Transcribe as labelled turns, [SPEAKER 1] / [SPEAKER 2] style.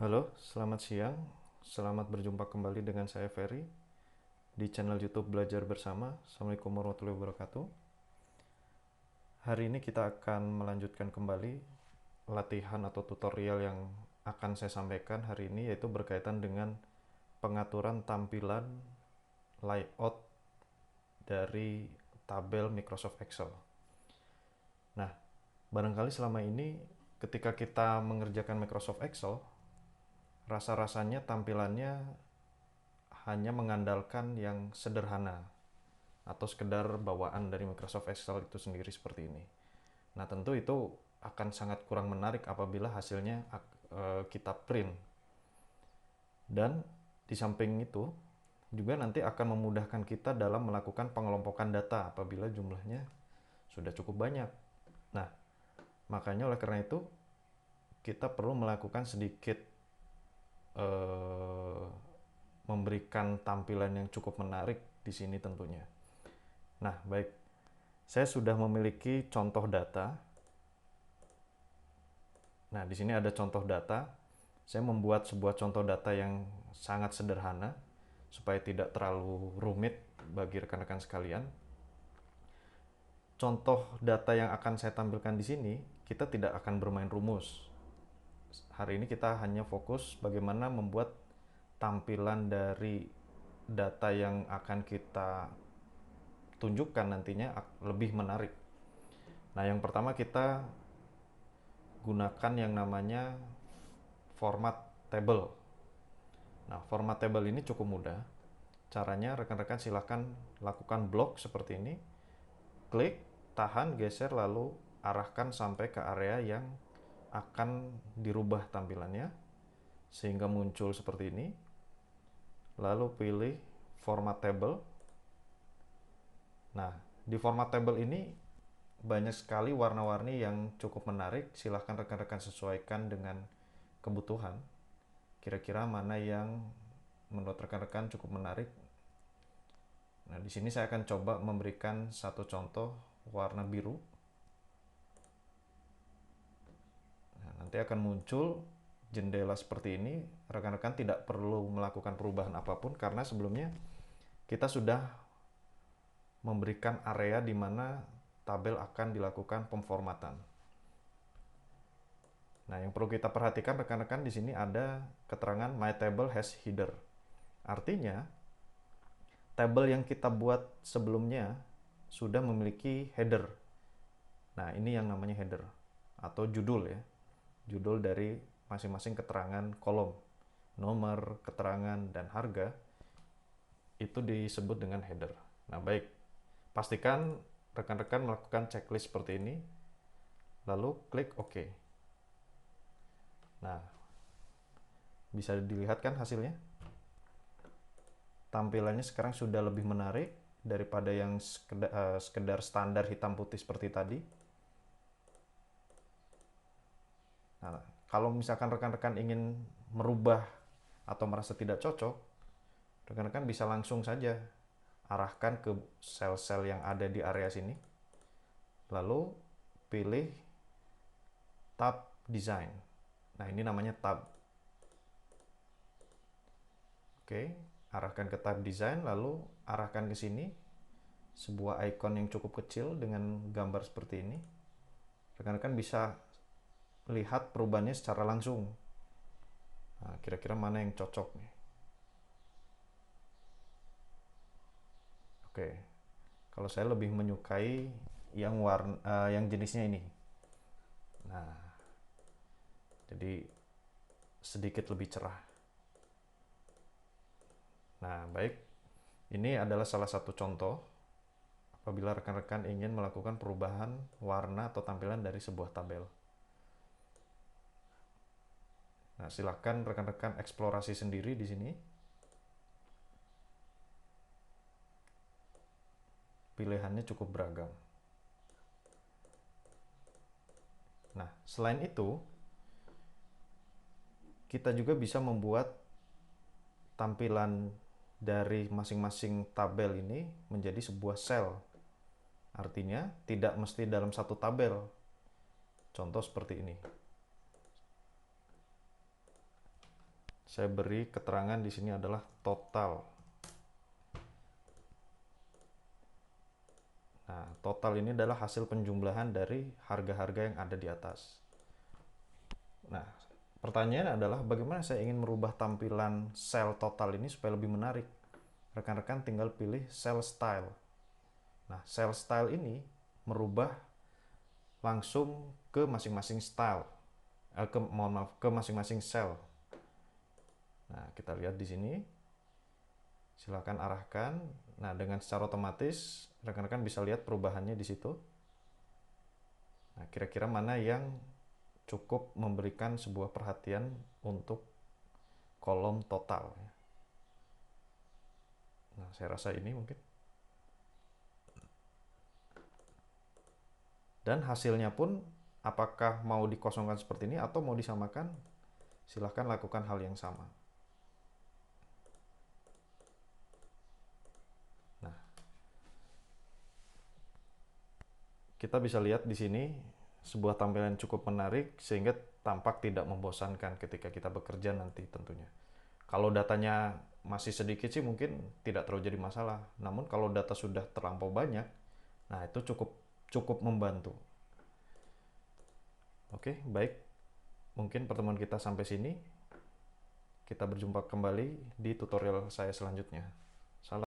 [SPEAKER 1] Halo, selamat siang. Selamat berjumpa kembali dengan saya Ferry di channel YouTube Belajar Bersama. Assalamualaikum warahmatullahi wabarakatuh. Hari ini kita akan melanjutkan kembali latihan atau tutorial yang akan saya sampaikan hari ini, yaitu berkaitan dengan pengaturan tampilan layout dari tabel Microsoft Excel. Nah, barangkali selama ini ketika kita mengerjakan Microsoft Excel, rasa-rasanya tampilannya hanya mengandalkan yang sederhana atau sekedar bawaan dari Microsoft Excel itu sendiri seperti ini. Nah, tentu itu akan sangat kurang menarik apabila hasilnya kita print. Dan di samping itu juga nanti akan memudahkan kita dalam melakukan pengelompokan data apabila jumlahnya sudah cukup banyak. Nah, makanya oleh karena itu kita perlu melakukan sedikit eh, memberikan tampilan yang cukup menarik di sini tentunya. Nah, baik. Saya sudah memiliki contoh data. Nah, di sini ada contoh data. Saya membuat sebuah contoh data yang sangat sederhana supaya tidak terlalu rumit bagi rekan-rekan sekalian. Contoh data yang akan saya tampilkan di sini, kita tidak akan bermain rumus. Hari ini kita hanya fokus bagaimana membuat tampilan dari data yang akan kita tunjukkan nantinya lebih menarik. Nah, yang pertama kita gunakan yang namanya format table. Nah, format table ini cukup mudah. Caranya rekan-rekan silahkan lakukan blok seperti ini. Klik, tahan, geser, lalu arahkan sampai ke area yang akan dirubah tampilannya sehingga muncul seperti ini. Lalu pilih format table. Nah, di format table ini banyak sekali warna-warni yang cukup menarik. Silahkan rekan-rekan sesuaikan dengan kebutuhan. Kira-kira mana yang menurut rekan-rekan cukup menarik. Nah, di sini saya akan coba memberikan satu contoh warna biru. Nah, nanti akan muncul jendela seperti ini. Rekan-rekan tidak perlu melakukan perubahan apapun karena sebelumnya kita sudah memberikan area di mana tabel akan dilakukan pemformatan. Nah, yang perlu kita perhatikan rekan-rekan di sini ada keterangan my table has header. Artinya, tabel yang kita buat sebelumnya sudah memiliki header. Nah, ini yang namanya header atau judul ya. Judul dari masing-masing keterangan kolom. Nomor, keterangan, dan harga itu disebut dengan header. Nah, baik. Pastikan rekan-rekan melakukan checklist seperti ini, lalu klik OK. Nah, bisa dilihat kan hasilnya? Tampilannya sekarang sudah lebih menarik daripada yang sekedar standar hitam putih seperti tadi. Nah, kalau misalkan rekan-rekan ingin merubah atau merasa tidak cocok, rekan-rekan bisa langsung saja arahkan ke sel-sel yang ada di area sini. Lalu pilih tab design. Nah, ini namanya tab. Oke, arahkan ke tab design, lalu arahkan ke sini sebuah icon yang cukup kecil dengan gambar seperti ini. Rekan-rekan bisa lihat perubahannya secara langsung. Nah, kira-kira mana yang cocok nih? Oke, kalau saya lebih menyukai yang yang jenisnya ini. Nah, jadi sedikit lebih cerah. Nah, baik. Ini adalah salah satu contoh apabila rekan-rekan ingin melakukan perubahan warna atau tampilan dari sebuah tabel. Nah, silahkan rekan-rekan eksplorasi sendiri di sini. Pilihannya cukup beragam. Nah, selain itu, kita juga bisa membuat tampilan dari masing-masing tabel ini menjadi sebuah sel. Artinya, tidak mesti dalam satu tabel. Contoh seperti ini. saya beri keterangan di sini adalah total. Nah, total ini adalah hasil penjumlahan dari harga-harga yang ada di atas. Nah, pertanyaan adalah bagaimana saya ingin merubah tampilan sel total ini supaya lebih menarik. Rekan-rekan tinggal pilih sel style. Nah, sel style ini merubah langsung ke masing-masing style. Ke masing-masing sel. Nah, kita lihat di sini. Silakan arahkan. Nah, dengan secara otomatis rekan-rekan bisa lihat perubahannya di situ. Nah, kira-kira mana yang cukup memberikan sebuah perhatian untuk kolom total. Nah, saya rasa ini mungkin. Dan hasilnya pun apakah mau dikosongkan seperti ini atau mau disamakan, silahkan lakukan hal yang sama. Nah, kita bisa lihat di sini sebuah tampilan cukup menarik sehingga tampak tidak membosankan ketika kita bekerja nanti tentunya. Kalau datanya masih sedikit sih mungkin tidak terlalu jadi masalah. Namun kalau data sudah terlampau banyak, nah itu cukup membantu. Oke, baik. Mungkin pertemuan kita sampai sini. Kita berjumpa kembali di tutorial saya selanjutnya.